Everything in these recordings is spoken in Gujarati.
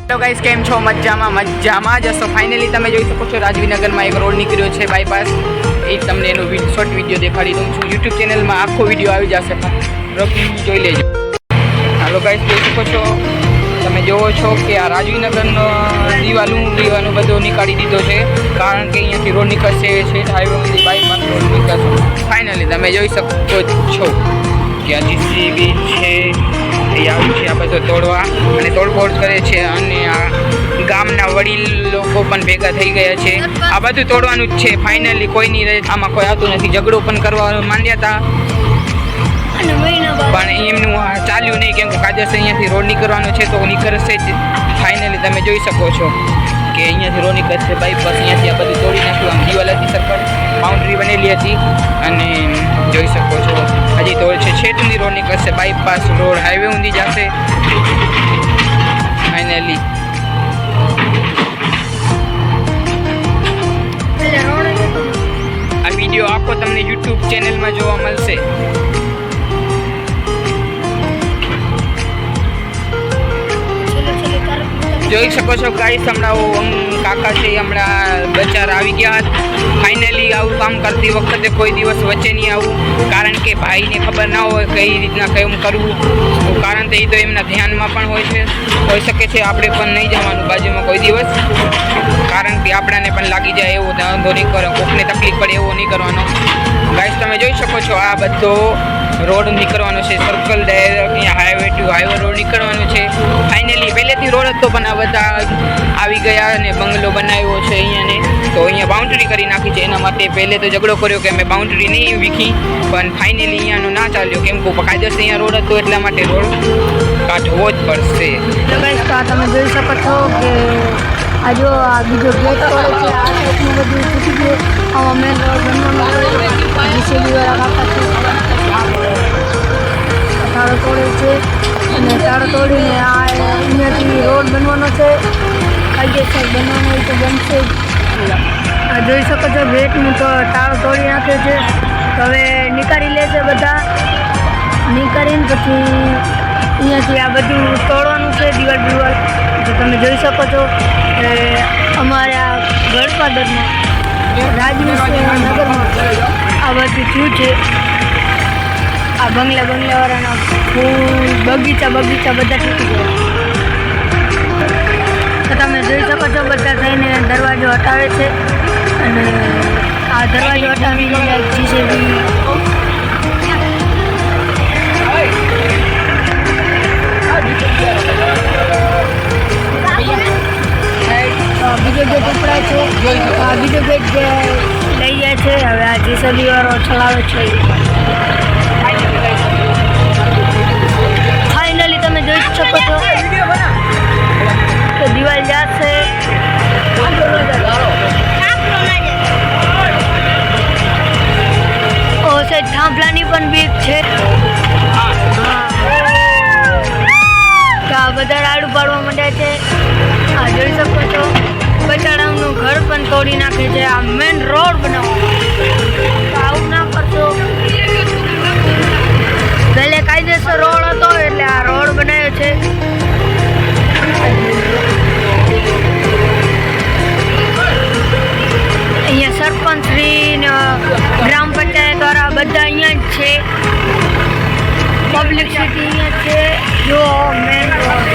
હેલો ગાઈસ, કેમ છો? મજામાં જશો. ફાઇનલી તમે જોઈ શકો છો રાજવીનગરમાં એક રોડ નીકળ્યો છે બાયપાસ. એ તમને એનો શોર્ટ વિડીયો દેખાડી દઉં છું. યુટ્યુબ ચેનલમાં આખો વિડીયો આવી જશે, પણ જોઈ લેજો. હાલો ગાઈસ, જોઈ શકો છો, તમે જોવો છો કે આ રાજવીનગરનો દીવાનું બધું નીકાળી દીધો છે, કારણ કે અહીંયાથી રોડ નીકળશે છે હાઈવેમાંથી બાયપાસ રોડ નીકળશે. ફાઇનલી તમે જોઈ શકો છો કે આ જીસીબી છે એ આવ્યું છે આ બધો તોડવા અને તોડફોડ કરે છે, અને આ ગામના વડીલ લોકો પણ ભેગા થઈ ગયા છે. આ બધું તોડવાનું જ છે. ફાઇનલી કોઈની આમાં કોઈ આવતું નથી. ઝઘડો પણ કરવા માંડ્યા હતા, પણ એમનું ચાલ્યું નહીં, કેમ કે કાયદેસર અહીંયાથી રોડ નીકળવાનો છે તો નીકળશે જ. ફાઇનલી તમે જોઈ શકો છો કે અહીંયાથી રોડ નીકળશે બાયપાસ. અહીંયાથી આ બધું તોડી નાખ્યું. આમ દિવાલ હતી, સરકાર બાઉન્ડ્રી બનેલી હતી, અને જોઈ શકો છો હજી તોડ છે. છેટની રોડ નીકળશે બાયપાસ રોડ હાઈવે ઊંધી જશે. ફાઇનલી આ વિડીયો આખો તમને યુટ્યુબ ચેનલમાં જોવા મળશે. જોઈ શકો છો ગાઈસ, હમણાં કાકા છે હમણાં બચાર આવી ગયા. ફાઇનલી આવું કામ કરતી વખતે કોઈ દિવસ વચ્ચે નહીં આવું, કારણ કે ભાઈને ખબર ના હોય કઈ રીતના કેમ કરવું, કારણ કે એ તો એમના ધ્યાનમાં પણ હોય છે. હોઈ શકે છે આપણે પણ નહીં જવાનું બાજુમાં કોઈ દિવસ, કારણ કે આપણાને પણ લાગી જાય એવો ધંધો નહીં કરો, કોકને તકલીફ પડે એવો નહીં કરવાનો. ગાઈસ તમે જોઈ શકો છો આ બધો રોડ નીકળવાનો છે, સર્કલ ડાયરેક્ટ અહીંયા હાઈવે ટુ હાઈવે રોડ નીકળવાનો છે. ફાઇનલી પહેલેથી રોડ હતો, પણ આ બધા આવી ગયા અને બંગલો બનાવ્યો છે અહીંયાને, તો અહીંયા બાઉન્ડ્રી કરી નાખી છે. એના માટે પહેલે તો ઝઘડો કર્યો કે અમે બાઉન્ડ્રી નહીં વીખી, પણ ફાઇનલી અહીંયાનો ના ચાલ્યો, કેમ કે કાયદેસર અહીંયા રોડ હતો, એટલા માટે રોડ કાઢવો જ પડશે. તો ગાઈસ, તમે જોઈ શકો છો કે આ જો આ બીજો ગેટ તોડે છે, આ સાઈડનું બધું તૂટી ગયું. આમાં મેન રોડ બનવાનો જીસીબી વાળા કાકા છે, તાળો તોડે છે, અને તાળો તોડીને આ અહીંયાથી રોડ બનવાનો છે. કાયદેસર બનવાનો હોય તો બનશે જ. આ જોઈ શકો છો ગેટનું તો તાળો તોડી નાખ્યો છે. તો હવે નીકાળી લેશે બધા. નીકાળીને પછી અહીંયાથી આ બધું તોડવાનું છે, દિવાલ. તો તમે જોઈ શકો છો કે અમારે આ ગળપાદરમાં રાજવીનગરમાં આ બધું થયું છે. આ બંગલાવાળાના ફૂલ બગીચા બધા તૂટી ગયા. તો તમે જોઈ શકો છો બધા થઈને દરવાજો હટાવે છે, અને આ દરવાજો હટાવીને જીસીબી બીજો ગેટ ઉપડાય છે. આ બીજો ગેટ લઈ જાય છે. હવે આ જીસીબી વાળો ચલાવે છે. ફાઇનલી તમે જોઈ શકો છો કે દિવાલ જશે. ઓસે થાંભલાની પણ બીક છે. આ બધા રાડું પાડવા માંડ્યા છે. આ જોઈ શકો છો બચારાનું ઘર પણ તોડી નાખે છે. આ મેન રોડ બનાવવા, આવું ના કરશો. પહેલે કાયદેસર રોડ હતો, એટલે આ રોડ બનાવ્યો છે. અહીંયા સરપંચ શ્રી ગ્રામ પંચાયત વાળા બધા અહીંયા જ છે. પબ્લિક સિટી અહીંયા છે. જો મેન રોડ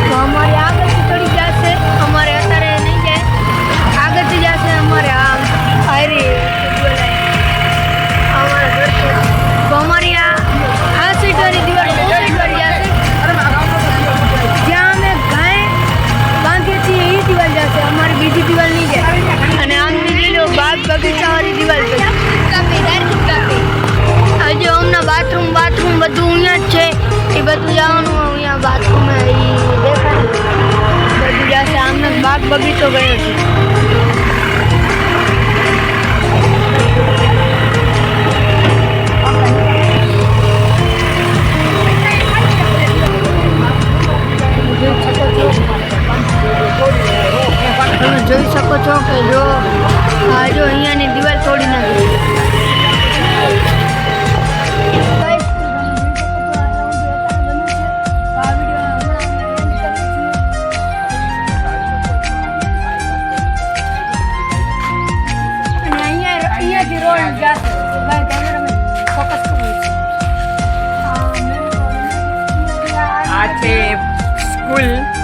તો અમારી આગળથી ચડી જશે. અમારે અત્યારે નહીં જાય, આગળથી જશે. અમારે આ હાયરી અમારા ઘર છે, તો અમારી આ સીટવાળી દિવાલ સીટવાળી જશે. જ્યાં અમે ગાય બાંધીએ છીએ એ દિવાલ જશે, અમારી બીજી દિવાલ નહીં જાય. અને આમની લીલો બાગ બગીચાવાળી દિવાલ છે. હજુ અમને બાથરૂમ બધું અહીંયા જ છે. એ બધું જવાનું અહીંયા બાથરૂમ એ દેખાય બધું જશે. આમને બાગ બગીચો ગયો છે. તમે જોઈ શકો છો કે જો અહીંયાની દિવાલ તોડી નાખી. છે સ્કૂલ